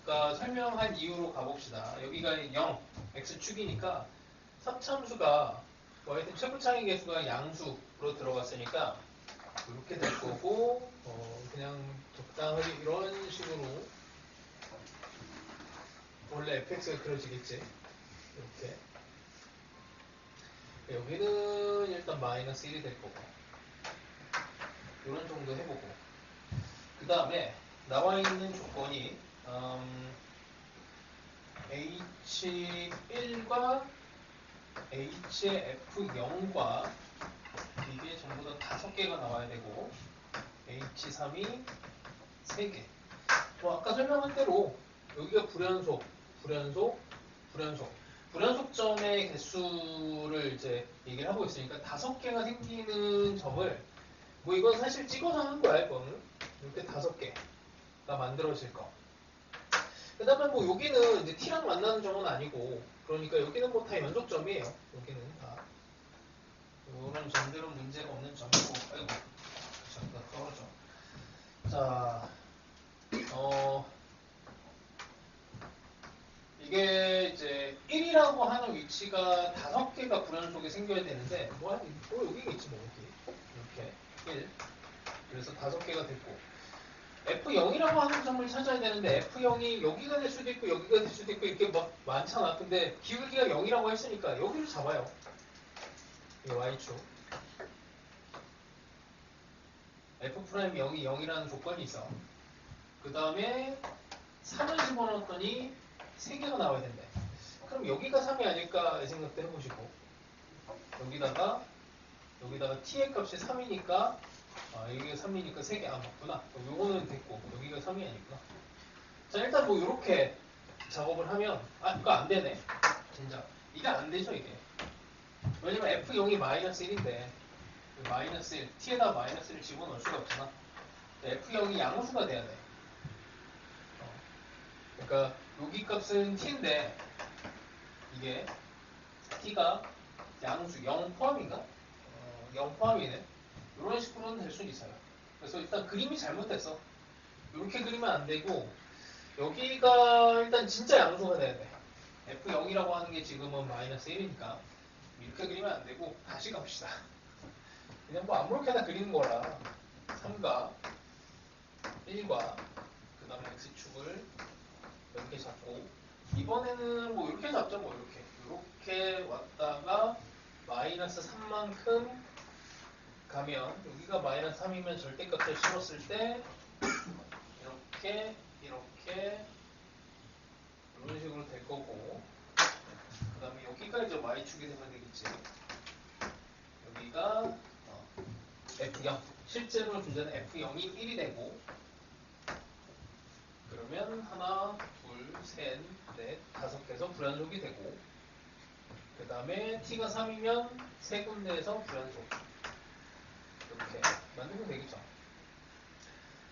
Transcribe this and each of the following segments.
아까 설명한 이유로 가봅시다. 여기가 0, x축이니까 합참수가 하여튼 최고차의 개수가 양수로 들어갔으니까 이렇게 될 거고 그냥 적당하게 이런 식으로 원래 fx가 그려지겠지. 이렇게 여기는 일단 마이너스 1이 될 거고 이런 정도 해보고 그 다음에 나와 있는 조건이 H1과 HF0과 이게 전부 다 5개가 나와야 되고 H3이 3개. 아까 설명한 대로 여기가 불연속, 불연속, 불연속. 불연속점의 개수를 이제 얘기를 하고 있으니까 5개가 생기는 점을 뭐 이건 사실 찍어서 하는 거야 이거는. 이렇게 5개가 만들어질 거. 그 다음에 뭐 여기는 이제 t랑 만나는 점은 아니고 그러니까 여기는 뭐 다 연속점이에요. 여기는 다. 이런 점들은 문제가 없는 점이고 아이고 잠깐 떨어져. 자, 이게 이제 1이라고 하는 위치가 5개가 불연속에 생겨야 되는데 여기겠지 뭐 여기 이렇게 1 그래서 5개가 됐고 F0이라고 하는 점을 찾아야 되는데 F0이 여기가 될 수도 있고 여기가 될 수도 있고 이렇게 막 많잖아. 근데 기울기가 0이라고 했으니까 여기를 잡아요. 이 Y축 F'0이 0이라는 조건이 있어. 그 다음에 3을 집어넣었더니 3개가 나와야 된대. 그럼 여기가 3이 아닐까 생각도 해보시고 여기다가 t의 값이 3이니까 여기가 3이니까 3개 맞구나. 요거는 됐고 여기가 3이 아니구나. 자 일단 뭐 이렇게 작업을 하면 이거 안 되네. 진짜 이게 안 되죠 이게. 왜냐면 F0이 마이너스 1인데 마이너스 1 t에다 마이너스 1을 집어넣을 수가 없잖아. F0이 양수가 돼야 돼. 그러니까 여기 값은 t인데 이게 t가 양수 0 포함인가? 0 포함이네. 이런 식으로는 될 수는 있어요. 그래서 일단 그림이 잘못됐어. 이렇게 그리면 안 되고 여기가 일단 진짜 양수가 돼야 돼. F0이라고 하는 게 지금은 마이너스 1이니까 이렇게 그리면 안 되고 다시 갑시다. 그냥 뭐 아무렇게나 그리는 거라 3과 1과 그 다음에 x축을 이렇게 잡고 이번에는 뭐 이렇게 잡죠. 뭐 이렇게 왔다가 마이너스 3만큼 가면 여기가 마이너스 3이면 절대값을 실었을 때 이렇게 이런 식으로 될 거고 그 다음에 여기가 이제 y축이 되면 되겠지. 여기가 F0 실제로 존재는 F0이 1이 되고 그러면 하나, 둘, 셋, 넷, 5개에서 불연속이 되고 그 다음에 t가 3이면 3군데에서 불연속 이렇게 만들면 되겠죠.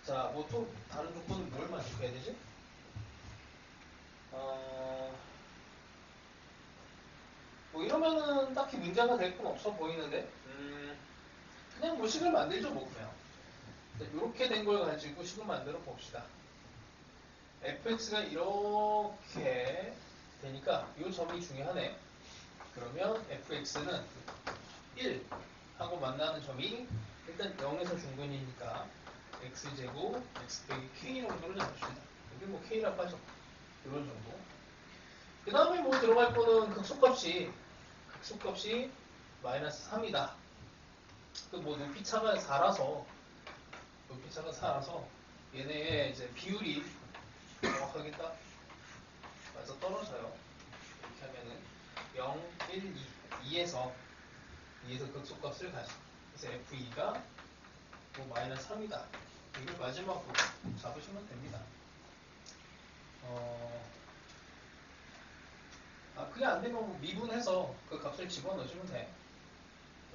자, 뭐 또 다른 조건은 뭘 만족해야 되지? 뭐 이러면은 딱히 문제가 될 건 없어 보이는데 그냥 뭐 식을 만들죠 뭐 그냥 이렇게 된 걸 가지고 식을 만들어 봅시다. fx가 이렇게 되니까 이 점이 중요하네. 그러면 fx는 1 하고 만나는 점이 일단 0에서 중근이니까 x제곱 x 빼기 k 정도로 잡읍시다. 여기 뭐 k라고 하죠. 이런 정도. 그 다음에 뭐 들어갈 거는 극소값이 마이너스 3이다. 그 뭐 높이차가 4라서 얘네의 이제 비율이 정확하게 딱 맞아 떨어져요. 이렇게 하면은 0, 1, 2, 2에서 극소값을 가져. 그래서 f2가 뭐 마이너스 3이다. 이걸 마지막으로 잡으시면 됩니다. 그게 안 되면 뭐 미분해서 그 값을 집어넣으시면 돼.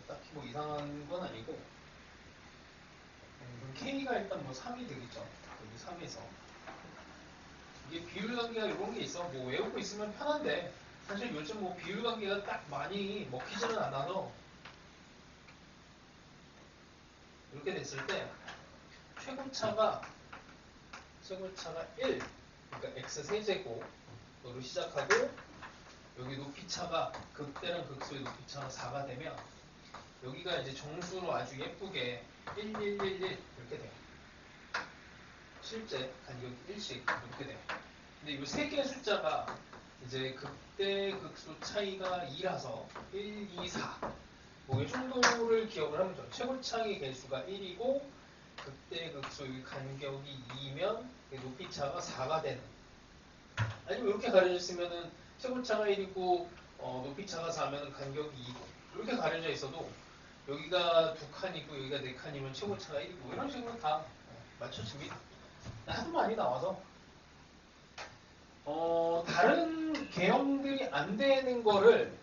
딱히 뭐 이상한 건 아니고. K가 일단 뭐 3이 되겠죠. 여기 3에서. 이게 비율 관계가 이런 게 있어. 뭐 외우고 있으면 편한데, 사실 요즘 뭐 비율 관계가 딱 많이 먹히지는 않아서, 이렇게 됐을 때, 최고차가 1, 그러니까 x 세제곱으로 시작하고 여기 높이차가 극대랑 극소의 높이차가 4가 되면 여기가 이제 정수로 아주 예쁘게 1, 1, 1, 1 이렇게 돼요. 실제 간격이 1씩 이렇게 돼요. 근데 이 세 개의 숫자가 이제 극대 극소 차이가 2라서 1, 2, 4. 뭐 이 정도를 기억을 하면 좋아요. 최고차의 개수가 1이고 극대 극소의 간격이 2면 높이차가 4가 되는. 아니면 이렇게 가려져 있으면은 최고차가 1이고 높이차가 4면 간격이 2고 이렇게 가려져 있어도 여기가 두 칸이고 여기가 네 칸이면 최고차가 1이고 이런 식으로 다 맞춰집니다. 하도 많이 나와서 다른 개형들이 안 되는 거를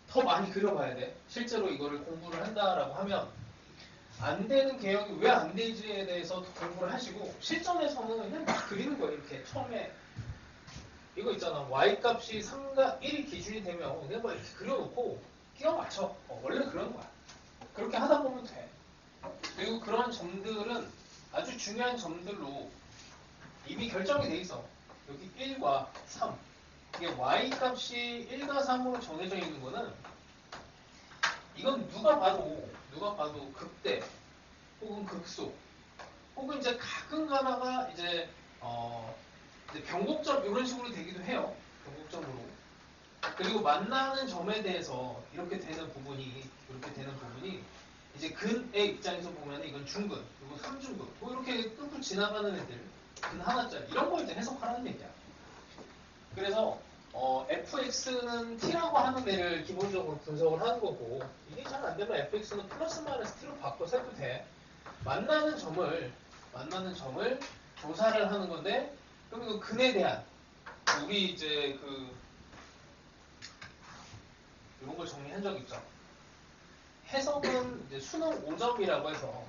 더 많이 그려봐야 돼. 실제로 이거를 공부를 한다라고 하면 안 되는 개형이 왜 안 되지에 대해서 공부를 하시고 실전에서는 그냥 막 그리는 거예요. 이렇게 처음에 이거 있잖아. y 값이 3과 1이 기준이 되면 그냥 막 이렇게 그려놓고 끼워 맞춰. 원래 그런 거야. 그렇게 하다 보면 돼. 그리고 그런 점들은 아주 중요한 점들로 이미 결정이 돼 있어. 여기 1과 3. 이게 y값이 1과 3으로 정해져 있는 거는 이건 누가 봐도 극대 혹은 극소 혹은 이제 가끔 가다가 이제 이제 변곡점 이런 식으로 되기도 해요. 변곡점으로. 그리고 만나는 점에 대해서 이렇게 되는 부분이 이제 근의 입장에서 보면 이건 중근 그리고 삼중근 뭐 이렇게 뚫고 지나가는 애들 근 하나짜리 이런 걸 이제 해석하라는 얘기야. 그래서 fx는 t라고 하는 애를 기본적으로 분석을 하는 거고 이게 잘 안 되면 fx는 플러스 마이너스 t로 바꿔서 해도 돼. 만나는 점을 조사를 하는 건데 그럼 이거 근에 대한 우리 이제 이런 걸 정리한 적 있죠. 해석은 이제 수능 5점이라고 해서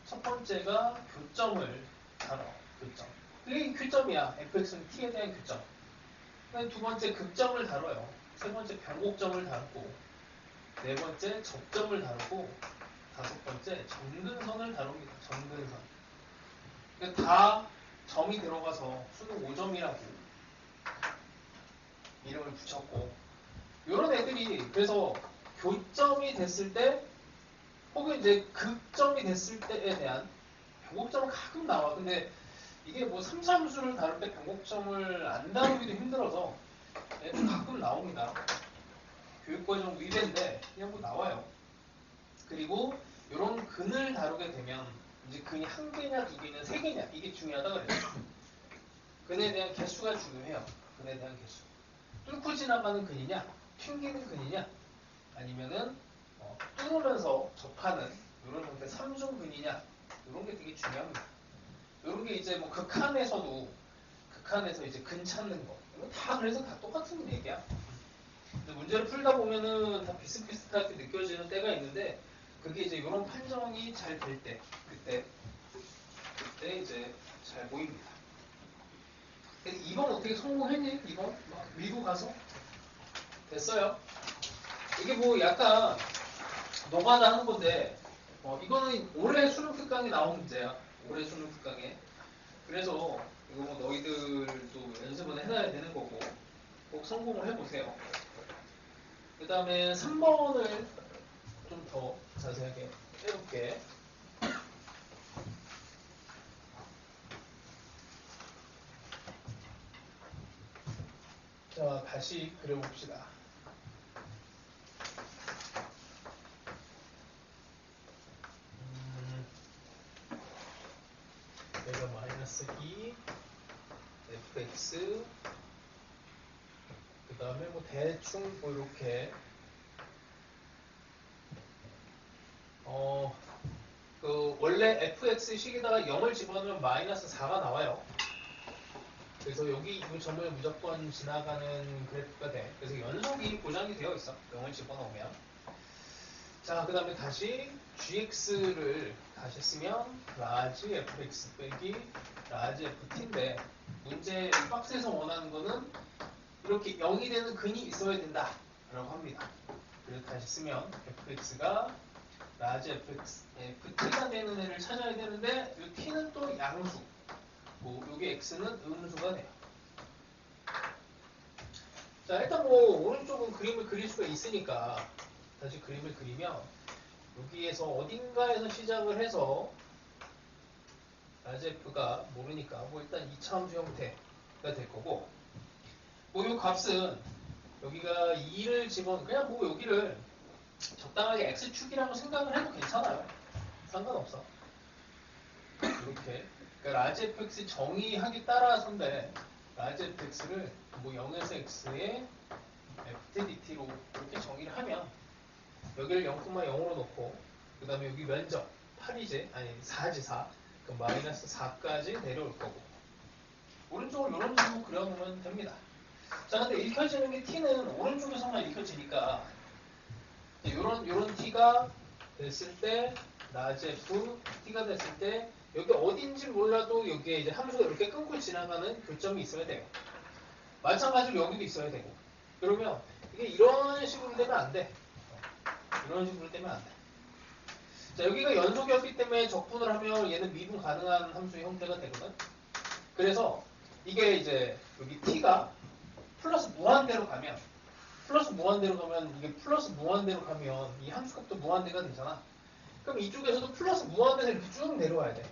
첫 번째가 교점을 다뤄. 교점. 그게 교점이야. fx는 t에 대한 교점. 두 번째 극점을 다뤄요. 세 번째 변곡점을 다루고 네 번째 접점을 다루고 다섯 번째 점근선을 다룹니다. 점근선. 그러니까 다 점이 들어가서 수능 5점이라고 이름을 붙였고 이런 애들이 그래서 교점이 됐을 때 혹은 이제 극점이 됐을 때에 대한 변곡점은 가끔 나와. 근데 이게 뭐 3, 3수를 다룰 때 변곡점을 안 다루기도 힘들어서 애들 가끔 나옵니다. 교육과정 위배인데 그냥 뭐 나와요. 그리고 이런 근을 다루게 되면 이제 근이 한 개냐 두 개냐 세 개냐 이게 중요하다 그랬죠. 근에 대한 개수가 중요해요. 근에 대한 개수. 뚫고 지나가는 근이냐 튕기는 근이냐 아니면은 뚫으면서 접하는 이런 형태 삼중근이냐 이런 게 되게 중요합니다. 이런 게 이제 뭐 극한에서 이제 근 찾는 거 이거 다 그래서 다 똑같은 얘기야. 근데 문제를 풀다 보면은 다 비슷비슷하게 느껴지는 때가 있는데 그게 이제 이런 판정이 잘 될 때 그때 이제 잘 보입니다. 2번 어떻게 성공했니? 2번 미국 가서 됐어요. 이게 뭐 약간 노가다 하는 건데 이거는 올해 수능 특강에 나온 문제야. 올해 수능 특강에. 그래서 이거 뭐 너희들도 연습은 해놔야 되는 거고 꼭 성공을 해보세요. 그 다음에 3번을 좀 더 자세하게 해볼게. 자, 다시 그려봅시다. 여기가 마이너스 2 fx 그 다음에 뭐 대충 뭐 이렇게 원래 fx 식에다가 0을 집어넣으면 마이너스 4가 나와요. 그래서 여기 이 점을 무조건 지나가는 그래프가 돼. 그래서 연속이 보장이 되어 있어. 0을 집어넣으면. 자, 그 다음에 다시 gx를 다시 쓰면 라지 fx 빼기 라지 ft인데 문제 박스에서 원하는 거는 이렇게 0이 되는 근이 있어야 된다 라고 합니다. 그래서 다시 쓰면 fx가 라지 fx ft가 되는 애를 찾아야 되는데 이 t는 또 양수 뭐 여기 x는 음수가 돼요. 자, 일단 뭐 오른쪽은 그림을 그릴 수가 있으니까 다시 그림을 그리면 여기에서 어딘가에서 시작을 해서 RGF가 모르니까 뭐 일단 2차함수 형태가 될 거고, 뭐 이 값은 여기가 2를 집어 그냥 뭐 여기를 적당하게 x축이라고 생각을 해도 괜찮아요. 상관없어. 이렇게 그러니까 라지 fx 정의하기 따라서인데 라지 fx를 뭐 0에서 x에 ft dt로 이렇게 정의를 하면 여기를 0,0으로 놓고 그 다음에 여기 면적 8이지 아니 4지 4 그럼 마이너스 4까지 내려올 거고 오른쪽을 이런 식으로 그려놓으면 됩니다. 자, 근데 읽혀지는 게 t는 오른쪽에서만 읽혀지니까 요런 t가 됐을 때 라지 f t가 됐을 때 여기 어딘지 몰라도 여기에 이제 함수가 이렇게 끊고 지나가는 교점이 있어야 돼요. 마찬가지로 여기도 있어야 되고. 그러면 이게 이런 식으로 되면 안 돼. 이런 식으로 되면 안 돼. 자, 여기가 연속이었기 때문에 적분을 하면 얘는 미분 가능한 함수의 형태가 되거든. 그래서 이게 이제 여기 t가 플러스 무한대로 가면 이게 플러스 무한대로 가면 이 함수값도 무한대가 되잖아. 그럼 이쪽에서도 플러스 무한대에서 이렇게 쭉 내려와야 돼.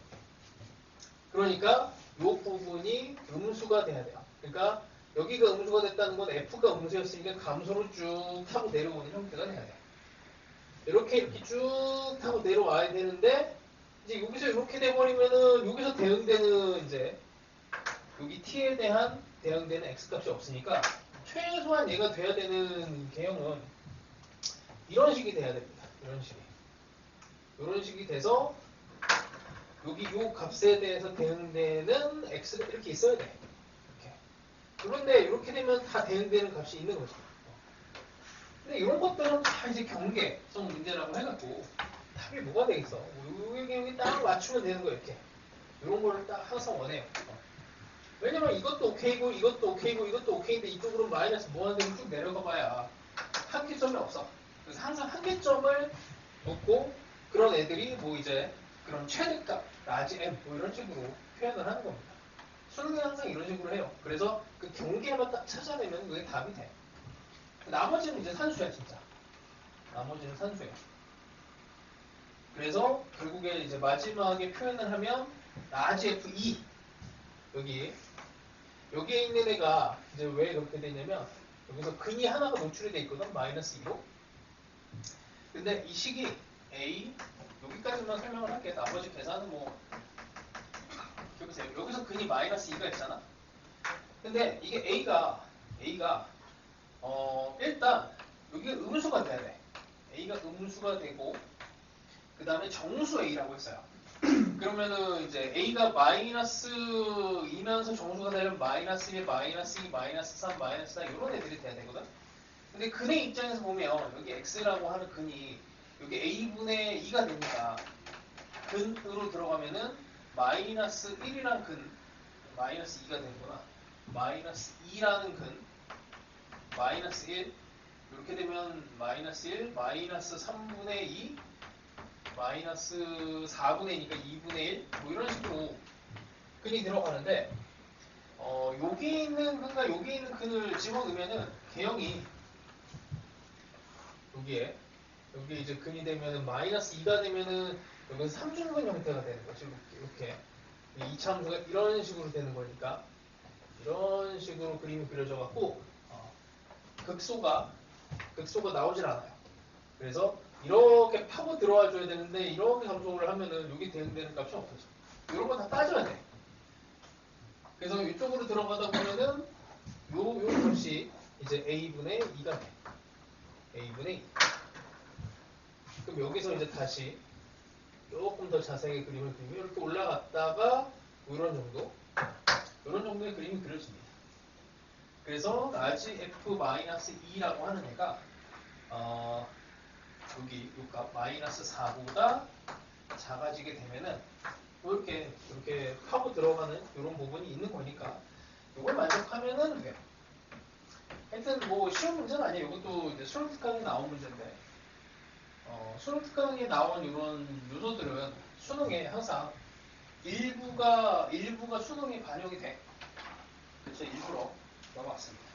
그러니까 이 부분이 음수가 돼야 돼요. 그러니까 여기가 음수가 됐다는 건 f가 음수였으니까 감소로 쭉 타고 내려오는 형태가 돼야 돼. 이렇게 쭉 타고 내려와야 되는데 이제 여기서 이렇게 돼버리면은 여기서 대응되는 이제 여기 t에 대한 대응되는 x값이 없으니까 최소한 얘가 돼야 되는 개형은 이런 식이 돼야 됩니다. 이런 식이 돼서 여기 요 값에 대해서 대응되는 x가 이렇게 있어야 돼. 이렇게. 그런데 이렇게 되면 다 대응되는 값이 있는 거죠. 근데 이런 것들은 다 이제 경계성 문제라고 해갖고 답이 뭐가 되겠어? 여기 딱 맞추면 되는 거 이렇게. 이런 거를 딱 항상 원해요. 왜냐면 이것도 오케이고 이것도 오케이고 이것도 오케이인데 이쪽으로 마이너스 무한대로 쭉 내려가 봐야 한계점이 없어. 그래서 항상 한계점을 놓고 그런 애들이 뭐 이제 그런 최대값, 라지 m 뭐 이런 식으로 표현을 하는 겁니다. 수능은 항상 이런 식으로 해요. 그래서 그 경계만 딱 찾아내면 그게 답이 돼. 나머지는 이제 산수야 진짜. 나머지는 산수예요. 그래서 결국에 이제 마지막에 표현을 하면 라지 f2 여기에 있는 애가 이제 왜 그렇게 되냐면 여기서 근이 하나가 노출이 돼 있거든. 마이너스 2로. 근데 이 식이 a 여기까지만 설명을 할게. 나머지 계산은 뭐 보세요. 여기서 근이 마이너스 2가 있잖아. 근데 이게 A가 일단 여기가 음수가 돼야 돼. A가 음수가 되고 그 다음에 정수 A라고 했어요. 그러면은 이제 A가 마이너스 2면서 정수가 되려면 마이너스 1, 마이너스 2, 마이너스 3, 마이너스 4 이런 애들이 돼야 되거든. 근데 근의 입장에서 보면 여기 X라고 하는 근이 여기 A분의 2가 되니까 근으로 들어가면은 마이너스 1이란 근 마이너스 2가 되는구나. 마이너스 2라는 근 마이너스 1 이렇게 되면 마이너스 1 마이너스 3분의 2 마이너스 4분의 2니까 2분의 1 뭐 이런 식으로 근이 들어가는데 여기 있는 근과 여기 있는 근을 집어넣으면은 개형이 여기에 이제 근이 되면은 마이너스 2가 되면은 여기는 3중근 형태가 되는 거죠. 이렇게 2차 함수가 이런 식으로 되는 거니까 이런 식으로 그림이 그려져 갖고 극소가 나오질 않아요. 그래서 이렇게 파고 들어와 줘야 되는데 이렇게 감소를 하면은 여기 대응되는 값이 없어져. 이런 거 다 따져야 돼. 그래서 이쪽으로 들어가다 보면은 요 값이 이제 a분의 2가 돼. a분의 2. 그럼 여기서 이제 다시 조금 더 자세하게 그림을 그리면 이렇게 올라갔다가 이런 정도의 그림이 그려집니다. 그래서 라지 f-2라고 하는 애가 여기 요 값 마이너스 4보다 작아지게 되면은 이렇게 파고 들어가는 이런 부분이 있는 거니까 이걸 만족하면은 돼요. 하여튼 뭐 쉬운 문제는 아니에요. 이것도 이제 수능 특강에 나온 문제인데 수능 특강에 나온 이런 요소들은 수능에 항상 일부가 수능에 반영이 돼. 그래서 일부러 넘어왔습니다.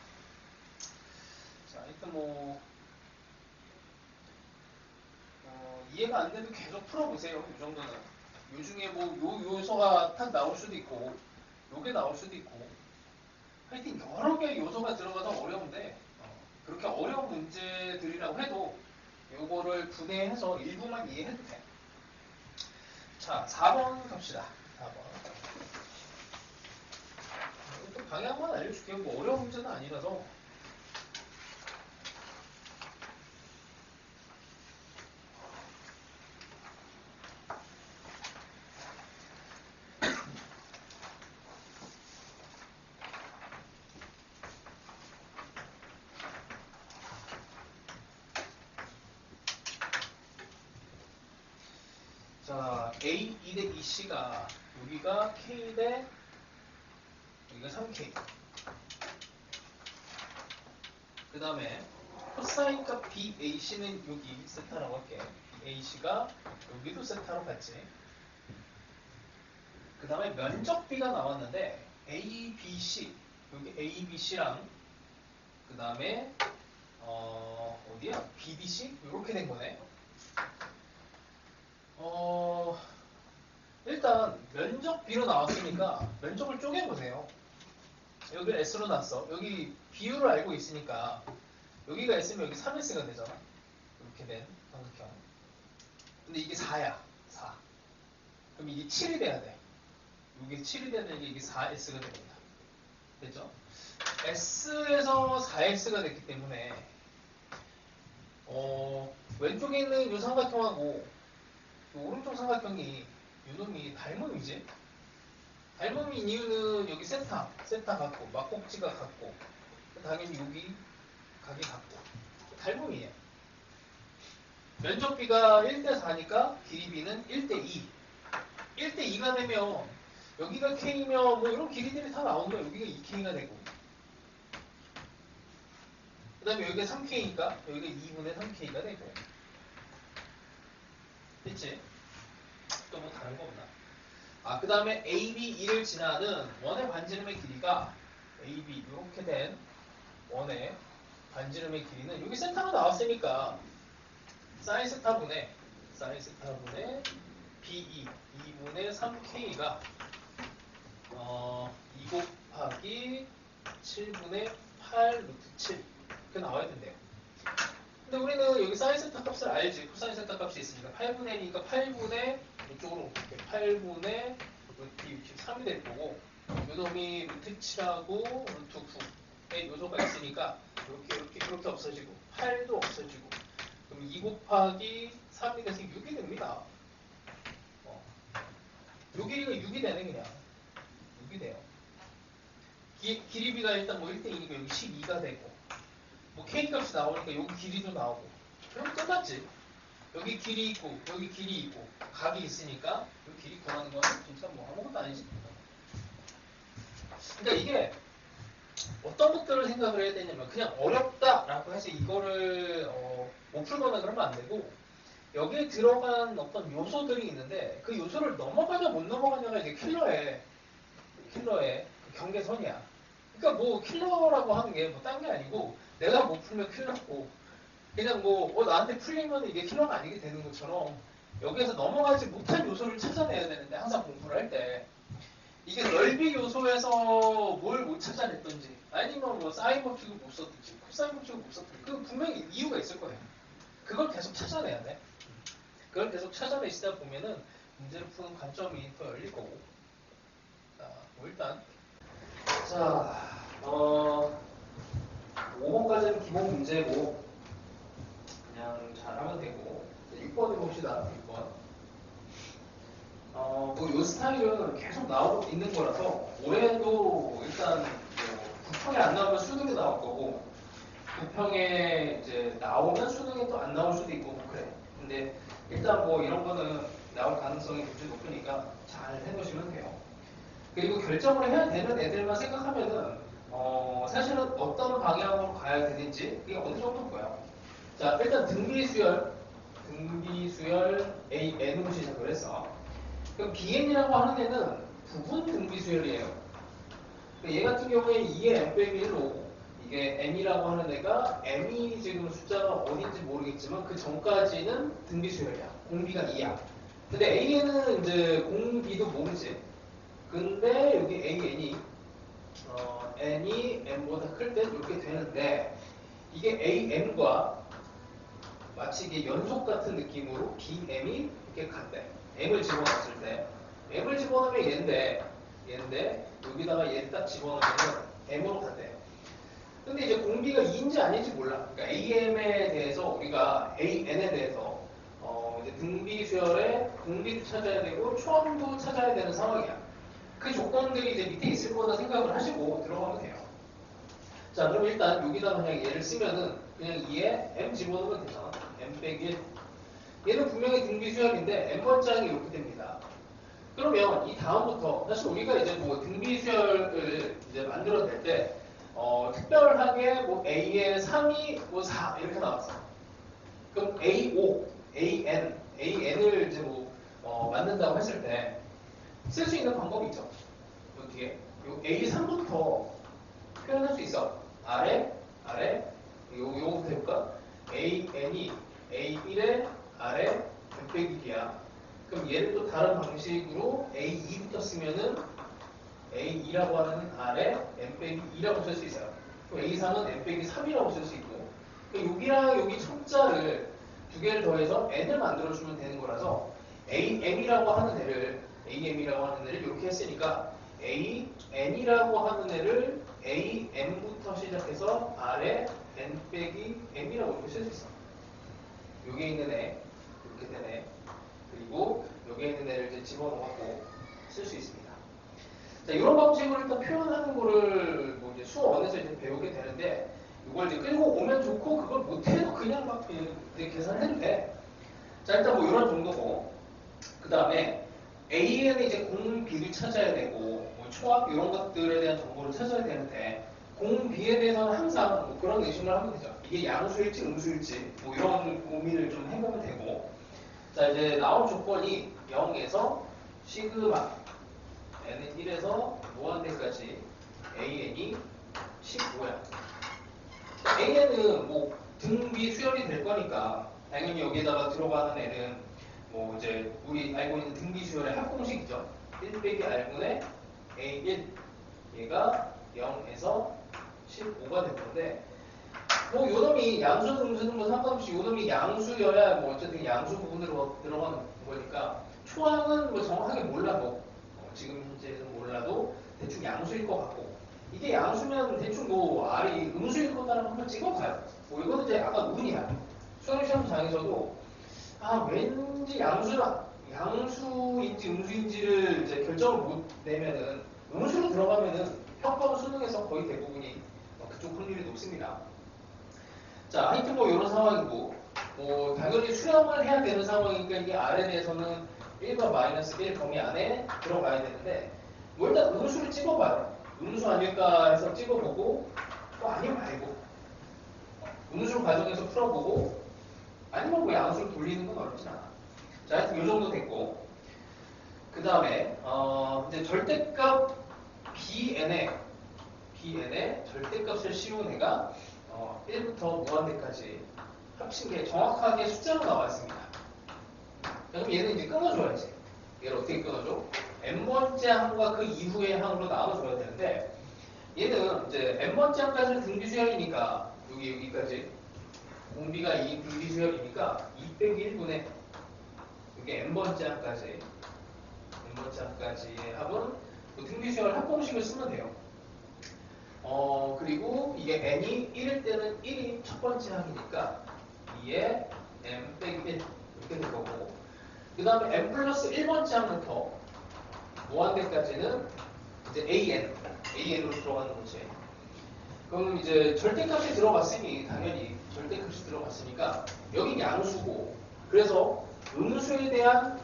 자, 일단 이해가 안 되면 계속 풀어보세요. 이 정도는. 요 중에 뭐 요 요소가 탁 나올 수도 있고, 요게 나올 수도 있고. 하여튼 여러 개의 요소가 들어가서 어려운데 그렇게 어려운 문제들이라고 해도 요거를 분해해서 일부만 이해해도 돼. 자, 4번 갑시다. 4번. 좀 방향만 알려줄게요. 뭐 어려운 문제는 아니라서. 자, A 2대 BC가 여기가 K 대 여기가 3K. 그 다음에 코사인 값 BAC는 여기 세타라고 할게. BAC가 여기도 세타로 갔지. 그 다음에 면적 B가 나왔는데 ABC 여기 ABC랑 그 다음에 어디야? BDC? 이렇게 된 거네. 일단 면적 B로 나왔으니까 면적을 쪼개보세요. 여기 S로 났어. 여기 비율을 알고 있으니까 여기가 S면 여기 3S가 되잖아. 이렇게 된 삼각형. 근데 이게 4야. 4. 그럼 이게 7이 돼야 돼. 이게 7이 되는 게 이게 4S가 됩니다. 됐죠? S에서 4S가 됐기 때문에 왼쪽에 있는 이 삼각형하고 이 오른쪽 삼각형이 요놈이 닮음이지. 닮음인 이유는 여기 세타 같고 막꼭지가 같고 당연히 여기 각이 같고 닮음이에요. 면적 B가 1대 4니까 길이 B는 1대 2. 1대 2가 되면 여기가 K면 뭐 이런 길이들이 다 나오는 거야. 여기가 2K가 되고 그 다음에 여기가 3K니까 여기가 2분의 3K가 되고 됐지? 또 뭐 다른 거 없나? 그 다음에 AB 2를 지나는 원의 반지름의 길이가 AB 이렇게 된 원의 반지름의 길이는 여기 세타가 나왔으니까 사인 세타분의 B2 2분의 3K가 2 곱하기 7분의 8 루트 7 이렇게 나와야 된대요. 근데 우리는 여기 사인 세타 값을 알지. 코사인 세타 값이 있으니까 8분의 2니까 8분의 이쪽으로 옮길게. 8분의 루트 63이 될 거고 요놈이 루트 7하고 루트 9의 요소가 있으니까 이렇게 없어지고 8도 없어지고 그럼 2 곱하기 3이 돼서 6이 됩니다. 요 길이가 6이 되네 그냥. 6이 돼요. 길이비가 일단 뭐 1대2니까 여기 12가 되고 뭐 K값이 나오니까 여기 길이도 나오고 그럼 끝났지. 여기 길이 있고 여기 길이 있고 각이 있으니까 여기 길이 구하는 건 진짜 뭐 아무것도 아니지. 그러니까 이게 어떤 것들을 생각을 해야 되냐면 그냥 어렵다라고 해서 이거를 못 풀거나 그러면 안 되고 여기에 들어간 어떤 요소들이 있는데 그 요소를 넘어가냐 못 넘어가냐가 이제 킬러의 그 경계선이야. 그러니까 뭐 킬러라고 하는 게 뭐 딴 게 아니고 내가 못 풀면 킬러고 그냥 뭐 나한테 풀리면 이게 킬러가 아니게 되는 것처럼 여기에서 넘어가지 못한 요소를 찾아내야 되는데 항상 공부를 할 때 이게 넓이 요소에서 뭘 못 찾아냈던지 아니면 뭐 사인 법칙을 못 썼든지 코사인 법칙을 못 썼든지 그 분명히 이유가 있을 거예요. 그걸 계속 찾아내야 돼. 그걸 계속 찾아내시다 보면은 문제를 푸는 관점이 더 열릴 거고. 자, 뭐 일단 자 5번까지는 기본 문제고 그냥 잘하면 되고 6번을 봅시다. 6번 뭐이 스타일은 계속 나오고 있는 거라서 올해도 일단 뭐 부평에 안 나오면 수능에 나올 거고 부평에 이제 나오면 수능에 또 안 나올 수도 있고 뭐 그래. 근데 일단 뭐 이런 거는 나올 가능성이 굉장히 높으니까 잘 해보시면 돼요. 그리고 결정을 해야 되는 애들만 생각하면은 사실은 어떤 방향으로 가야 되는지 이게 어느 정도일 거야. 자, 일단 등비수열 An으로 시작을 해서 그럼 bn이라고 하는 애는 부분 등비 수열이에요. 얘 같은 경우에 2의 m 빼기 1로 이게 m이라고 하는 애가 m이 지금 숫자가 어딘지 모르겠지만 그 전까지는 등비 수열이야. 공비가 2야. 근데 an은 이제 공비도 모르지. 근데 여기 an이 n이 m보다 클 때 이렇게 되는데 이게 am과 마치 이게 연속 같은 느낌으로 bm이 이렇게 간대. m을 집어넣었을 때 m을 집어넣으면 얘인데 여기다가 얘를 딱 집어넣으면 m으로 간대. 근데 이제 공비가 2인지 아닌지 몰라. 그러니까 am에 대해서 우리가 an에 대해서 이제 등비 수열에 공비도 찾아야 되고 초함도 찾아야 되는 상황이야. 그 조건들이 이제 밑에 있을 거다 생각을 하시고 들어가면 돼요. 자, 그럼 일단 여기다 그냥 얘를 쓰면은 그냥 2에 m 집어넣으면 되잖아. m 빼기 1. 얘는 분명히 등비 수열인데 m번장이 이렇게 됩니다. 그러면 이 다음부터 사실 우리가 이제 뭐 등비 수열을 이제 만들어낼 때 특별하게 뭐 a의 3이 뭐 4 이렇게 나왔어. 그럼 a5, an을 이제 뭐 만든다고 했을 때 쓸 수 있는 방법이 있죠. 요 뒤에 요 a3부터 표현할 수 있어. 아래, 요거부터 해볼까? an이 a1의 아래 m 빼기 b야. 그럼 얘를 또 다른 방식으로 a2부터 쓰면은 a2라고 하는 아래 m 빼기 2라고 쓸 수 있어요. 그럼 a3은 m 빼기 3이라고 쓸 수 있고 여기랑 여기 첨자를 두 개를 더해서 n을 만들어주면 되는 거라서 am이라고 하는 애를 이렇게 했으니까 an이라고 하는 애를 am부터 시작해서 아래 n 빼기 m이라고 이렇게 쓸 수 있어. 여기에 있는 애 이렇게 된 애 그리고 여기에 있는 애를 이제 집어넣고 쓸 수 있습니다. 자, 이런 방식으로 일단 표현하는 거를 뭐 이제 수어원에서 이제 배우게 되는데 이걸 이제 끌고 오면 좋고 그걸 못해도 그냥 막 이제 계산해도 돼. 자, 일단 뭐 이런 정도고 그 다음에 AN은 이제 공비를 찾아야 되고 뭐 초합 이런 것들에 대한 정보를 찾아야 되는데 공비에 대해서는 항상 뭐 그런 의심을 하면 되죠. 이게 양수일지 음수일지 뭐 이런 고민을 좀 해보면 되고 자 이제 나온 조건이 0에서 시그마 n은 1에서 무한대까지 an이 15야. an은 뭐 등비 수열이 될 거니까 당연히 여기에다가 들어가는 애는 뭐 이제 우리 알고 있는 등비 수열의 합공식이죠. 1 빼기 r분의 a1 얘가 0에서 15가 될 건데 뭐 요놈이 양수든 음수든 뭐 상관없이 요놈이 양수여야 뭐 어쨌든 양수 부분으로 들어가는 거니까 초항은 뭐 정확하게 몰라도 지금 현재는 몰라도 대충 양수일 것 같고 이게 양수면 대충 뭐 r이 음수일 거다라고 한번 찍어봐요. 뭐 이거는 이제 아까 운이야. 수학시험장에서도 왠지 양수인지 음수인지를 이제 결정을 못 내면은 음수로 들어가면은 평가원 수능에서 거의 대부분이 그쪽 확률이 높습니다. 자, 하여튼 뭐 이런 상황이고 뭐 당연히 수렴을 해야 되는 상황이니까 이게 R에 대해서는 1과 마이너스 1 범위 안에 들어가야 되는데 뭐 일단 음수를 찍어봐요. 음수 아닐까 해서 찍어보고 또 아니면 말고 음수 과정에서 풀어보고 아니면 뭐 양수를 돌리는 건 어렵진 않아. 자, 하여튼 이 정도 됐고 그 다음에 이제 절대값 bn의 절대값을 씌운 애가 1부터 무한대까지 합친 게 정확하게 숫자로 나와 있습니다. 그럼 얘는 이제 끊어줘야지. 얘를 어떻게 끊어줘? n번째 항과 그 이후의 항으로 나눠줘야 되는데 얘는 이제 n번째 항까지는 등비수열이니까 여기까지 공비가 2 등비수열이니까 2 빼기 1분의 이게 n번째 항까지의 합은 뭐 등비수열 합공식을 쓰면 돼요. 그리고 이게 n이 1일 때는 1이 첫 번째 항이니까 2에 m 빼기 1 이렇게 될 거고 그 다음에 m 플러스 1번째 항부터 무한대까지는 이제 an으로 들어가는 거지. 그럼 이제 절대값이 들어갔으니 당연히 절대값이 들어갔으니까 여긴 양수고 그래서 음수에 대한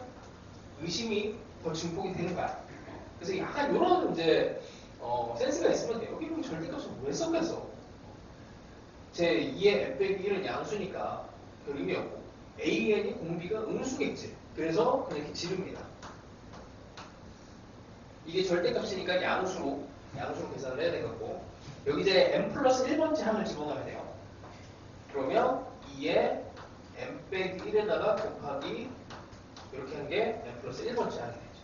의심이 더 증폭이 되는 거야. 그래서 약간 이런 이제 센스가 있으면 돼요. 여기 뭐 절대값을 왜 썼겠어? 제 2의 m 빼기 1은 양수니까 별 의미 없고 an이 공비가 음수겠지. 그래서 그냥 이렇게 지릅니다. 이게 절대값이니까 양수로 계산을 해야 되겠고, 여기 이제 m 플러스 1번째 항을 집어넣어야 돼요. 그러면 2에 m 빼기 1에다가 곱하기 이렇게 한 게 m 플러스 1번째 항이 되죠.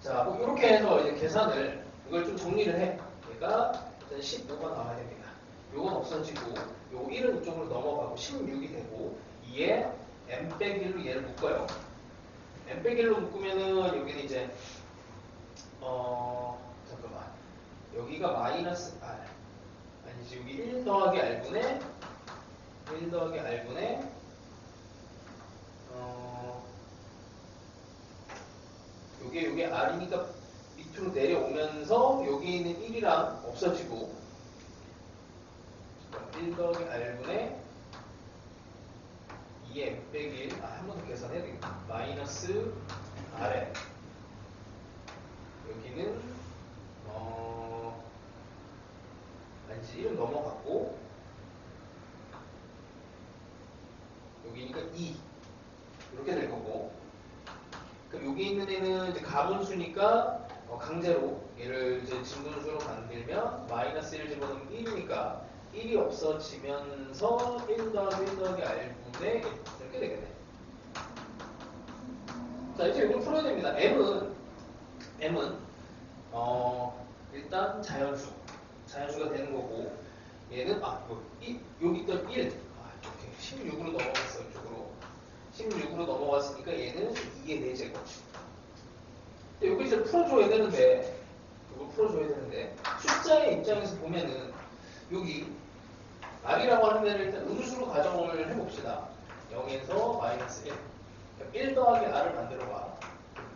자, 뭐 이렇게 해서 이제 계산을 이걸 좀 정리를 해. 얘가 일단 15가 나와야 됩니다. 요건 없어지고 요 1은 이쪽으로 넘어가고 16이 되고 2에 m 빼기 1로 얘를 묶어요. m 빼기 1로 묶으면은 여기는 이제 잠깐만, 여기가 마이너스 r, 아니지, 여기 1 더하기 r분의 1 더하기 r분의 요게 r이니까 밑으로 내려오면서 여기 있는 1이랑 없어지고 1 더하기 r분의 2m 빼기 1, 한 번 더 계산해야 되겠다. 마이너스 r에 여기는 아니지, 1은 넘어갔고 여기니까 2 이렇게 될 거고, 그럼 여기 있는 애는 이제 가분수니까 강제로 얘를 이제 진분수로 만들면 마이너스 1 집어넣으면 1이니까 1이 없어지면서 1 더하기 1 더하기 r분의 1 이렇게 되겠네. 자, 이제 이걸 풀어야 됩니다. m은 일단 자연수가 되는 거고, 얘는 여기 있던 1, 이렇게 16으로 넘어갔어. 이쪽으로 16으로 넘어갔으니까 얘는 2의 4제곱. 여기 이제 풀어줘야 되는데, 숫자의 입장에서 보면은 여기 r이라고 하는 데를 일단 음수로 가정을 해봅시다. 0에서 마이너스 1. 1 더하기 r을 만들어봐.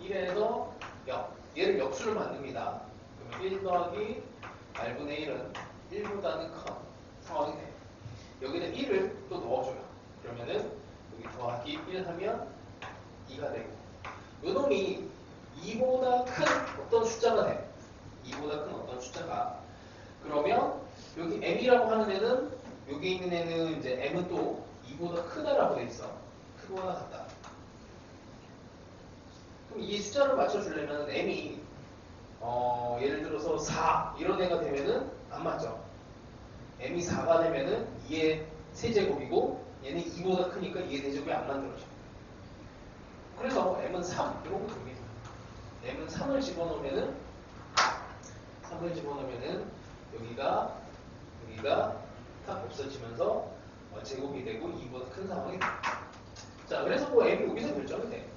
1에서 0. 얘를 역수를 만듭니다. 그러면 1 더하기 r분의 1은 1보다는 큰 상황이 돼. 여기다 1을 또 넣어줘요. 그러면은 여기 더하기 1 하면 2가 되고, 요놈이 2보다 큰 어떤 숫자가 돼. 2보다 큰 어떤 숫자가. 그러면 여기 m이라고 하는 애는, 여기 있는 애는 이제 m은 또 2보다 크다라고 돼 있어. 크거나 같다. 그럼 이 숫자를 맞춰주려면 m이 예를 들어서 4 이런 애가 되면은 안 맞죠. m이 4가 되면은 2의 세제곱이고 얘는 2보다 크니까 2의 대제곱이 안 만들어져. 그래서 m은 3 이런 거 됩니다. m은 3을 집어넣으면은 여기가 탁 없어지면서 제곱이 되고 2보다 큰 상황이 됩니다. 자, 그래서 뭐 m이 여기서 결정이 돼.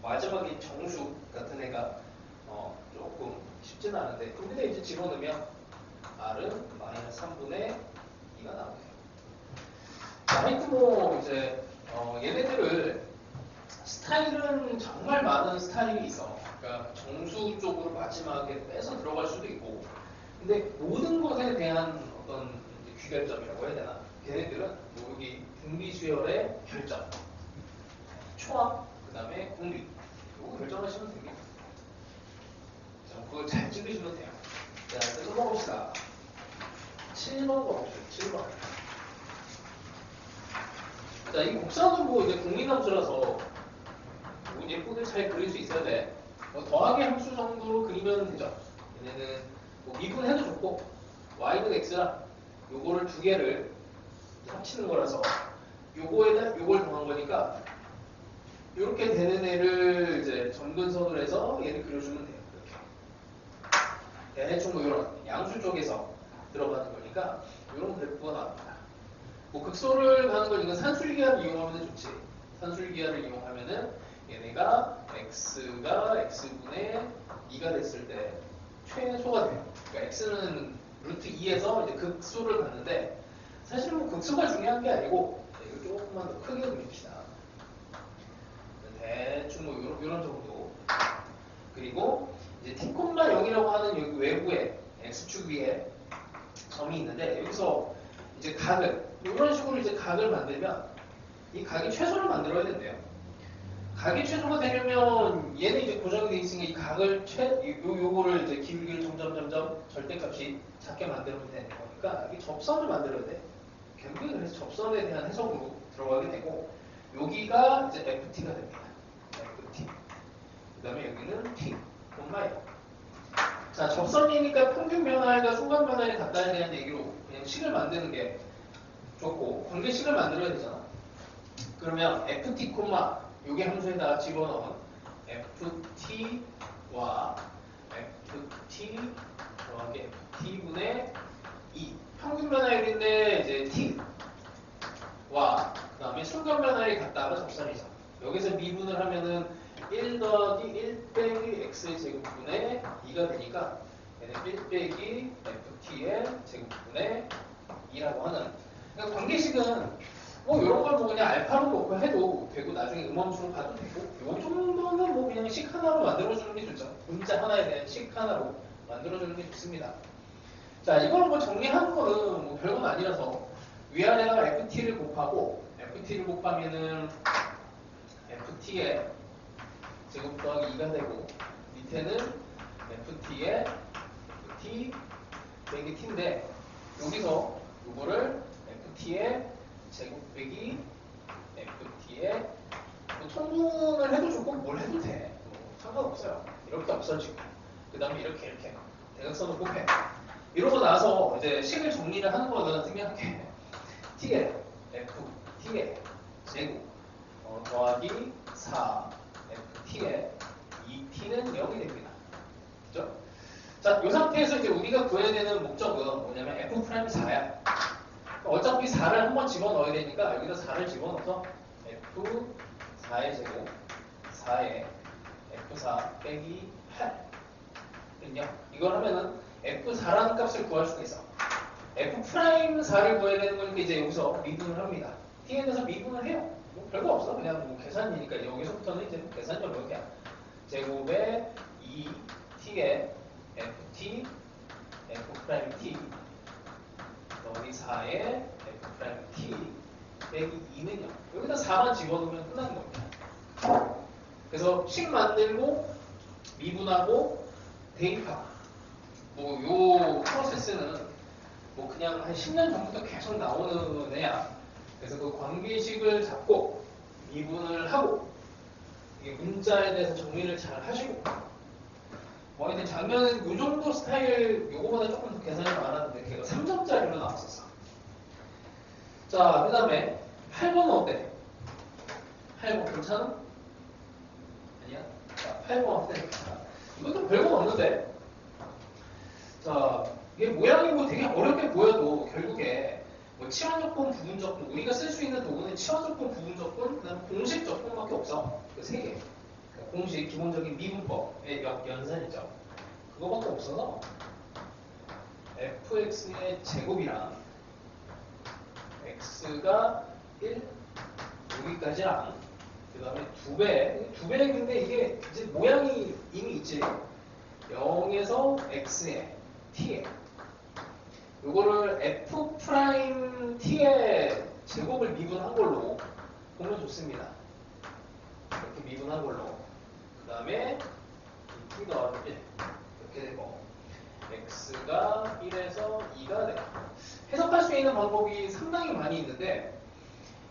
마지막에 정수 같은 애가 조금 쉽지는 않은데, 여기다 이제 집어넣으면 r은 마이너스 3분의 2가 나오네요. 자, 하여튼 뭐 이제 얘네들을 스타일은 정말 많은 스타일이 있어. 그러니까 정수 쪽으로 마지막에 빼서 들어갈 수도 있고, 근데 모든 것에 대한 어떤 귀결점이라고 해야 되나? 걔네들은 여기 분비수열의 결점, 초합, 그 다음에 공비, 이거 결정하시면 됩니다. 자, 그걸 잘 찍으시면 돼요. 자, 그래서 써봅시다. 7번 가봅시다. 7번. 자, 이 곡선은 뭐 이제 국민함수라서 예쁘게 잘 그릴 수 있어야 돼. 더하기 함수 정도로 그리면 되죠. 얘네는 뭐 미분해도 좋고, y는 x라 요거를 두 개를 합치는 거라서 요거에다 요걸 더한 거니까 이렇게 되는 애를 이제 점근선으로 해서 얘를 그려주면 돼요. 이렇게. 대충 뭐 이런 양수 쪽에서 들어가는 거니까 이런 그래프가 나옵니다. 뭐 극소를 가는 걸 이건 산술기하를 이용하면 좋지. 산술기하를 이용하면은 얘네가 x가 x분의 2가 됐을 때 최소가 돼요. 그러니까 x는 루트 2에서 이제 극소를 갔는데, 사실 뭐 극소가 중요한 게 아니고 이걸 조금만 더 크게 그립시다. 대충 뭐 이런 정도. 그리고 이제 t,0이라고 하는 여기 외부에 x축 위에 점이 있는데, 여기서 이제 각을 이런 식으로 이제 각을 만들면 이 각이 최소를 만들어야 된대요. 각이 최소가 되려면 얘는 이제 고정이 돼 있으니까 이 각을 요거를 이제 기울기를 점점 절대값이 작게 만들면 되는 거니까 이 접선을 만들어야 돼. 결국에 그래서 접선에 대한 해석으로 들어가게 되고, 여기가 이제 ft가 됩니다. ft. 그 다음에 여기는 t. 콤마 1. 자, 접선이니까 평균 변화율과 순간 변화율이 같다에 대한 얘기로 그냥 식을 만드는 게 좋고, 관계식을 만들어야 되잖아. 그러면 ft, 요게 함수에다가 집어넣은 ft와 ft 더하기 ft분의 2 평균 변화율인데 이제 t와 그 다음에 순간 변화율이 같다가 접선이죠. 여기서 미분을 하면은 1 더하기 1 빼기 x의 제곱분의 2가 되니까 얘는 1 빼기 ft의 제곱분의 2라고 하는. 그러니까 관계식은 뭐 이런 걸 뭐 그냥 알파로 놓고 해도 되고 나중에 음함수로 가도 되고 요 정도는 뭐 그냥 식 하나로 만들어주는 게 좋죠. 문자 하나에 대한 식 하나로 만들어주는 게 좋습니다. 자, 이걸 뭐 정리하는 거는 뭐 별건 아니라서 위아래가 ft를 곱하고 ft를 곱하면은 ft의 제곱 더하기 2가 되고 밑에는 ft의 ft 빼기 t인데 여기서 이거를 ft의 제곱 빼기 ft의 뭐 통분을 해도 좋고 뭘 해도 돼. 뭐 상관없어요. 이렇게 없어지고 그 다음에 이렇게 대각선을 곱해. 이러고 나서 이제 식을 정리를 하는 거는 생각해. t의 f t의 제곱 더하기 4 ft의 2t는 0이 됩니다. 그죠? 자, 이 상태에서 이제 우리가 구해야 되는 목적은 뭐냐면 f' 4야. 어차피 4를 한번 집어넣어야 되니까 여기다 4를 집어넣어서 f4의 제곱 4의 f4 빼기 8 이걸 하면은 f4라는 값을 구할 수가 있어. f'4를 구해야 되는 거니까 이제 여기서 미분을 합니다. t에 대해서 미분을 해요. 뭐 별거 없어. 그냥 뭐 계산이니까 여기서부터는 이제 계산력 몇이야. 제곱에 2t의 ft f't 더하기 4의 f't 빼기 2는요. 여기다 4만 집어넣으면 끝나는 겁니다. 그래서 식 만들고 미분하고 대입하고 뭐 요 프로세스는 뭐 그냥 한 10년 전부터 계속 나오는 애야. 그래서 그 관계식을 잡고 미분을 하고 이게 문자에 대해서 정리를 잘 하시고 뭐 하여튼 작년은 요 정도 스타일 요거보다 조금 더 계산이 많았는데 걔가 3점짜리로 나왔었어. 자, 그 다음에 8번은 어때? 8번 괜찮아? 아니야? 자, 8번 어때? 이것도 별건 없는데 자, 이게 모양이 뭐 되게 어렵게 보여도 결국에 뭐 치환적분, 부분적분 우리가 쓸 수 있는 도구는 치환적분, 부분적분, 그다음 공식적분밖에 없어. 그 세 개. 공식, 기본적인 미분법의 연산이죠. 그거밖에 없어서 fx의 제곱이랑 x가 1 여기까지랑 그 다음에 2배 2배 근데 이게 이제 모양이 이미 있지. 0에서 x에 t에 요거를 f't의 제곱을 미분한 걸로 보면 좋습니다. 이렇게 미분한 걸로 그 다음에 t 더하기 1 이렇게 되고 x가 1에서 2가 되고 해석할 수 있는 방법이 상당히 많이 있는데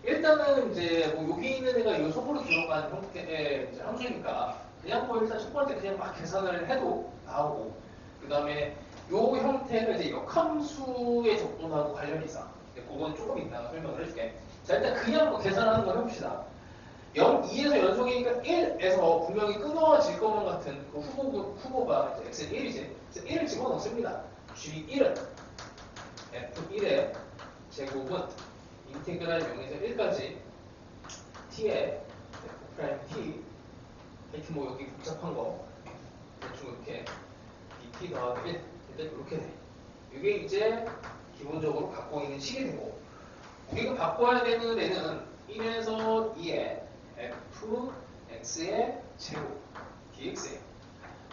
일단은 이제 뭐 여기 있는 애가 이 속으로 들어간 형태의 이제 함수니까 그냥 뭐 일단 첫 번째 그냥 막 계산을 해도 나오고 그 다음에 요 형태가 이제 역함수의 적분하고 관련이 있어. 그건 조금 이따가 설명을 해줄게. 자, 일단 그냥 뭐 계산하는 걸 해봅시다. 0, 2에서 연속이니까 1에서 분명히 끊어질 것만 같은 그 후보가 이제 x는 1이지. 그래서 1을 집어넣습니다. g1은 f1의 제곱은 인테그랄 0에서 1까지 t의 f't 하여튼 뭐 여기 복잡한 거 대충 이렇게 dt 더하기 1 일단 이렇게 돼. 이게 이제 기본적으로 갖고 있는 식이 되고 우리가 바꿔야 되는 애는 1에서 2의 fx의 제곱 dx예요.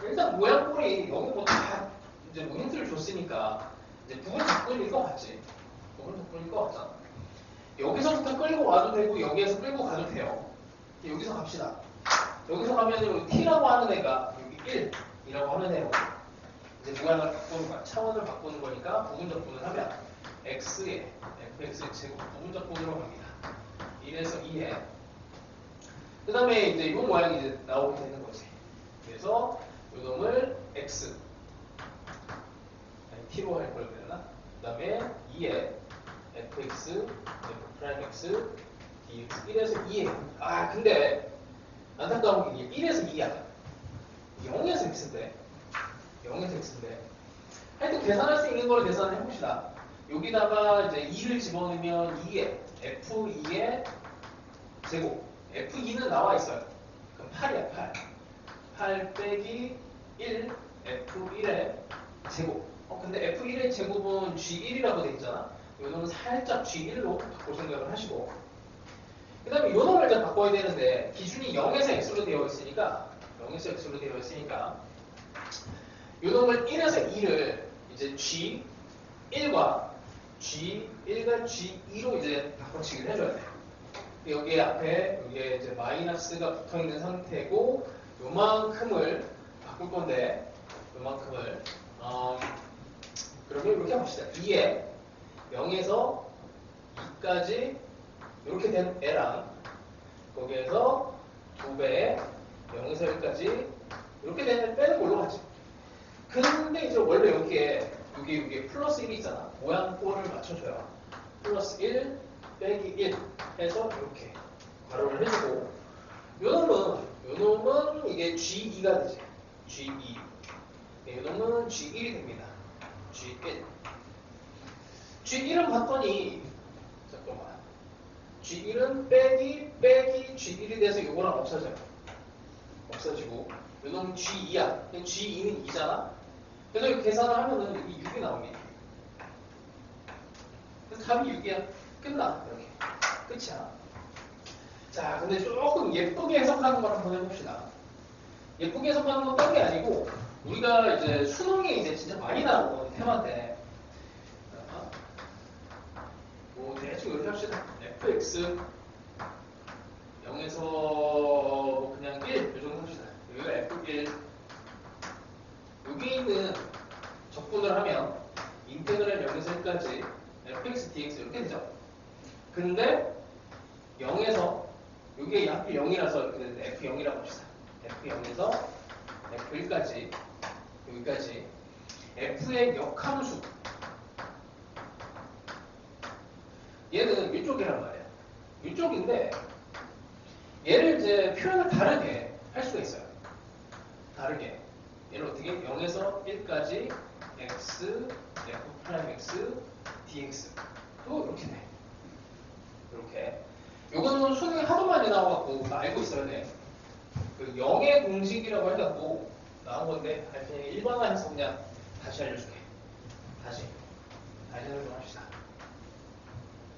일단 모양꼴이 여기 뭐 다 이제 뭐 힌트를 줬으니까 이제 부분적분일 것 같지. 부분적분일 것 같잖아. 여기서부터 끌고 와도 되고 여기에서 끌고 가도 돼요. 여기서 갑시다. 여기서 가면 t라고 하는 애가 여기 1이라고 하는 애로 이제 모양을 바꾸는 거야. 차원을 바꾸는 거니까 부분적분을 하면 x의 fx의 제곱 부분적분으로 갑니다. 1에서 2에 그 다음에 이제 이 모양이 이제 나오게 되는 거지. 그래서 요놈을 x t로 할 걸 그랬나? 그 다음에 2에 fx, f'x, dx 1에서 2에 아 근데 안타까운 게 1에서 2야 0에서 x인데 0에서 x인데 하여튼 계산할 수 있는 걸 계산을 해봅시다. 여기다가 이제 2를 집어넣으면 2에 f2의 제곱 f2는 나와 있어요. 그럼 8이야 8 8 빼기 1 f1의 제곱 근데 f1의 제곱은 g1이라고 돼 있잖아. 요놈은 살짝 g1로 바꿀 생각을 하시고 그 다음에 요놈을 이제 바꿔야 되는데 기준이 0에서 x로 되어 있으니까 0에서 x로 되어 있으니까 요놈을 1에서 2를 이제 g1과 g2로 이제 바꿔치기를 해줘야 돼. 여기 앞에 여기에 이제 마이너스가 붙어 있는 상태고 요만큼을 바꿀 건데 요만큼을 그러면 이렇게 합시다. 2에 0에서 2까지 이렇게 된 애랑 거기에서 2배에 0에서 1까지 이렇게 된 애 빼는 걸로 하지. 근데 이제 원래 여기에 플러스 1이 있잖아. 모양꼴을 맞춰줘요. 플러스 1 빼기 1 해서 이렇게 괄호를 해주고 요놈은 이게 G2가 되지. G2 요놈은 G1이 됩니다. G1 G1은 봤더니 잠깐만 G1은 빼기 G1이 돼서 요거랑 없어져요. 없어지고 요놈은 G2야. G2는 2잖아. 그래서 이렇게 계산을 하면은 여기 6이 나옵니다. 그래서 답이 6이야. 끝나. 이렇게. 끝이야. 자, 근데 조금 예쁘게 해석하는 걸 한번 해봅시다. 예쁘게 해석하는 건 딴 게 아니고, 우리가 이제 수능에 이제 진짜 많이 나오는 테마인데, 뭐 대충 이렇게 합시다. fx 0에서 뭐 그냥 1 이 정도 합시다. 여기가 f1 여기 있는 적분을 하면 인테그랄 0에서 1까지 fx dx 이렇게 되죠. 근데 0에서 여기에 하필 0이라서 이렇게 되는데 f0이라고 합시다. f0에서 f1까지 여기까지 f의 역함수 얘는 이쪽이란 말이야. 이쪽인데 얘를 이제 표현을 다르게 할 수가 있어요. 다르게 얘를 어떻게 0에서 1까지 x f'x dx 또 이렇게 돼. 이렇게 요거는 수능에 하도 많이 나와갖고 알고 있어야 돼. 그 0의 공식이라고 해갖고 나온 건데 그냥 일반화해서 그냥 다시 알려줄게. 다시 설명합시다.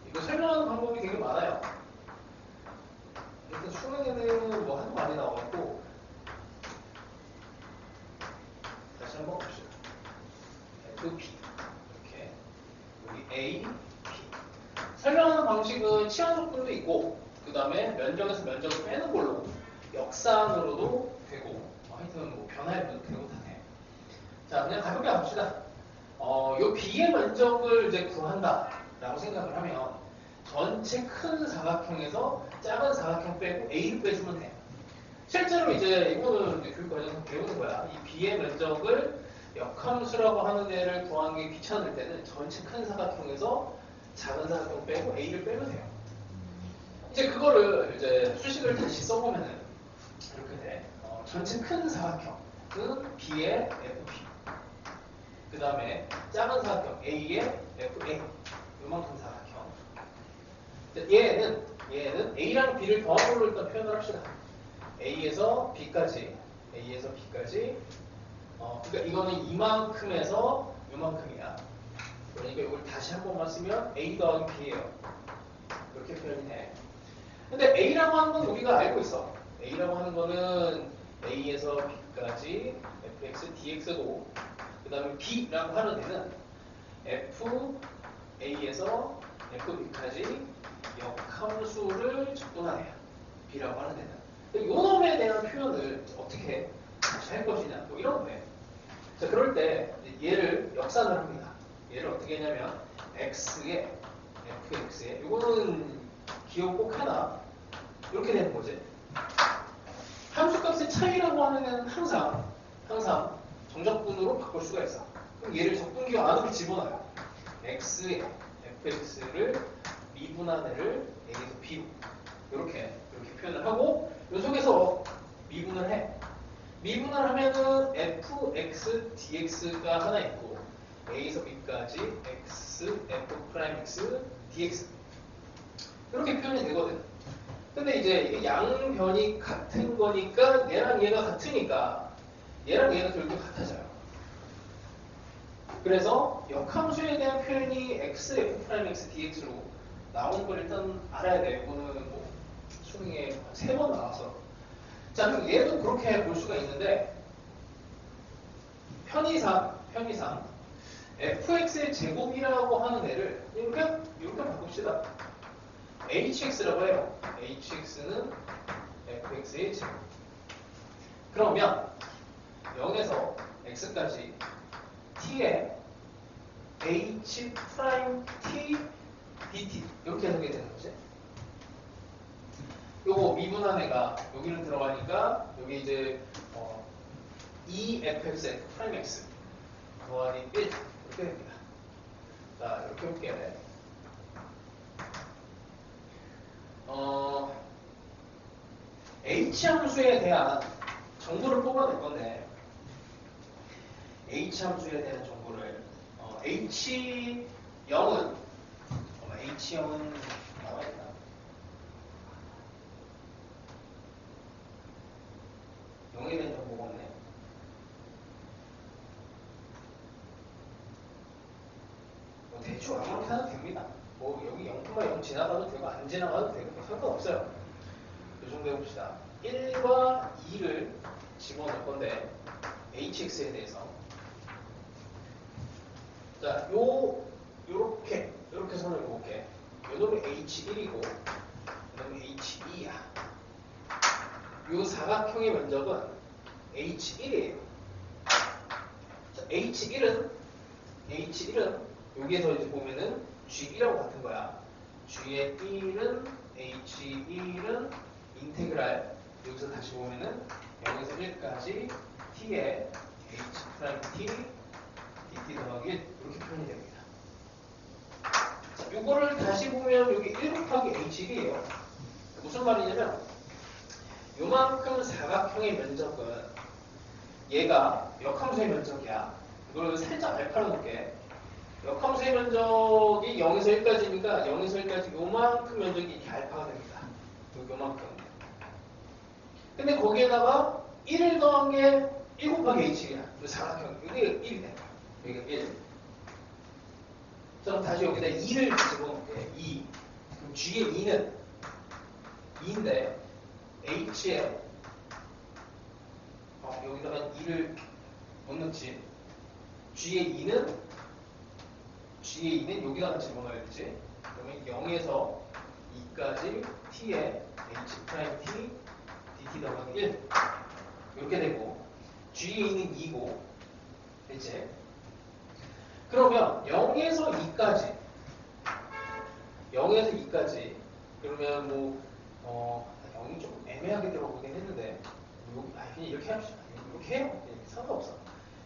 이거 설명하는 방법이 되게 많아요. 일단 수능에는 뭐 하도 많이 나와갖고 다시 한번 봅시다. FP 이렇게 여기 A, P 설명하는 방식은 치환속분도 있고 그 다음에 면적에서 면적을 빼는 걸로 역산으로도 되고 하여튼 뭐 변화해도 되고 다 돼. 자 그냥 가볍게 갑시다. 요 B의 면적을 이제 구한다라고 생각을 하면 전체 큰 사각형에서 작은 사각형 빼고 A를 빼주면 돼. 실제로 이제 이거는 이제 교육 과정에서 배우는 거야. 이 B의 면적을 역함수라고 하는 애를 구하는 게 귀찮을 때는 전체 큰 사각형에서 작은 사각형 빼고 A를 빼면 돼요. 이제 그거를 이제 수식을 다시 써보면은 이렇게 돼. 전체 큰 사각형은 B의 FP. 그 다음에 작은 사각형 A의 FA. 요만큼 사각형. 얘는 A랑 B를 더한 걸로 일단 표현을 합시다. A에서 B까지. 그러니까 이거는 이만큼에서 요만큼이야. 그러니까 이걸 다시 한 번만 쓰면 A 더하기 B예요. 이렇게 표현이 돼. 근데 A라고 하는 건 우리가 알고 있어. A라고 하는 거는 A에서 B까지 fx, dx고 그 다음에 B라고 하는 데는 FA에서 FB까지 역함수를 적분하네요. B라고 하는 데는. 이 놈에 대한 표현을 어떻게 할 것이냐 뭐 이런 거예요. 자 그럴 때 얘를 역산을 합니다. 얘를 어떻게 했냐면 x에 fx에 이거는 기억 꼭 하나 이렇게 되는 거지. 함수값의 차이라고 하는 애는 항상 항상 정적분으로 바꿀 수가 있어. 그럼 얘를 적분기 안으로 집어넣어요. x에 fx를 미분한 애를 a에서 b로 이렇게 표현을 하고 이 속에서 미분을 해. 미분을 하면은 fx dx가 하나 있고 a에서 b까지 x f'(x) dx 이렇게 표현이 되거든. 근데 이제 이게 양변이 같은 거니까 얘랑 얘가 같으니까 얘랑 얘가 결국 같아져요. 그래서 역함수에 대한 표현이 x f'(x) dx로 나오는 걸 일단 알아야 돼. 이거는 뭐 수능에 3번 나와서. 자, 그럼 얘도 그렇게 볼 수가 있는데 편의상 fx의 제곱이라고 하는 애를 이렇게 바꿉시다. hx라고 해요. hx는 fx의 제곱. 그러면 0에서 x까지 t에 h 프라임 t dt 이렇게 해석이 되는 거지. 요거 미분한 애가 여기는 들어가니까 여기 이제 e fx f 프라임 x 더하기 1 이렇게 됩니다. 자, 이렇게 볼게요. H함수에 대한 정보를 뽑아낼 건데 H함수에 대한 정보를 H0은 나와있나? 영에 대한 정보가 없네. 대충 아무렇게 하도 됩니다. 뭐 여기 0,0 지나가도 되고 안 지나가도 되고 상관없어요. 이 정도 해봅시다. 1과 2를 집어넣을 건데 hx에 대해서 자, 요렇게 선을 볼게. 요 놈이 h1이고 요 놈이 h2야. 요 사각형의 면적은 h1이에요. 자, h1은 여기에서 이제 보면은 G1하고 같은 거야. G의 1은 H1은 인테그랄 여기서 다시 보면은 0에서 1까지 T의 H'T dt 더하기 1 이렇게 표현이 됩니다. 자, 요거를 다시 보면 여기 1 곱하기 H1이에요. 무슨 말이냐면 요만큼 사각형의 면적은 얘가 역함수의 면적이야. 이걸 살짝 알파로 놓을게. 역함수의 면적이 0에서 1까지니까 0에서 1까지 요만큼 면적이 이렇게 알파가 됩니다. 요만큼. 근데 거기에다가 1을 더한 게 1 곱하기 H1이야. 이 사각형. 이게 1이 돼. 여기가 1. 그럼 다시 여기다 2를 집어넣을게. 2. 그럼 G의 2는 2인데 H에 여기다가 2를 못 넣지. G의 2는 여기다가 집어넣어야 되지. 그러면 0에서 2까지 T에 H'T dt 더하기 1 이렇게 되고 G의 2는 2고 됐지? 그러면 0에서 2까지 그러면 뭐 0이 좀 애매하게 들어보긴 했는데 그냥 이렇게 합시다. 이렇게 해요. 상관없어.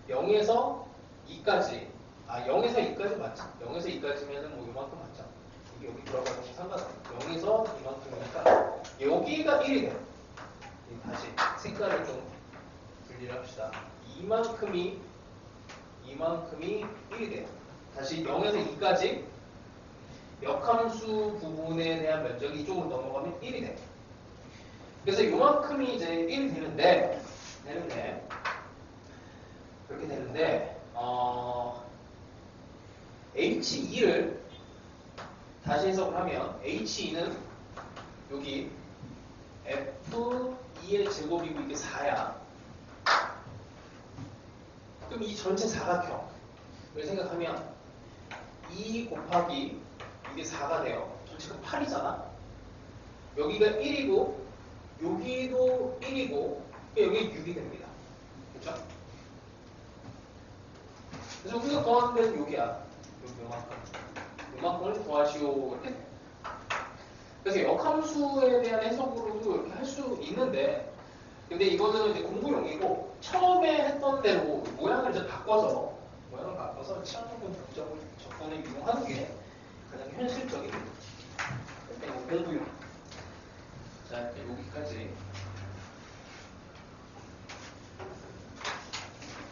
0에서 2까지 0에서 2까지 맞죠? 0에서 2까지면은 뭐 이만큼 맞죠? 이게 여기 들어가는 거 상관없어. 0에서 이만큼이니까 여기가 1이 돼요. 다시 색깔을 좀 분리를 합시다. 이만큼이 1이 돼요. 다시 0에서 2까지 역함수 부분에 대한 면적이 이쪽으로 넘어가면 1이 돼요. 그래서 이만큼이 이제 1이 되는데 그렇게 되는데 H2를 다시 해석을 하면 H2는 여기 F2의 제곱이고 이게 4야. 그럼 이 전체 사각형을 생각하면 2 곱하기 이게 4가 돼요. 전체가 8이잖아. 여기가 1이고 여기도 1이고 여기 6이 됩니다. 그렇죠? 그래서 우리가 더하는 데는 여기야. 요만큼을 더하시오 이렇게 돼. 그래서 역함수에 대한 해석으로도 이렇게 할 수 있는데 근데 이거는 이제 공부용이고 처음에 했던 대로 모양을 좀 바꿔서 치환적분 접근을 이용하는 게 가장 현실적인 공부용. 자, 여기까지.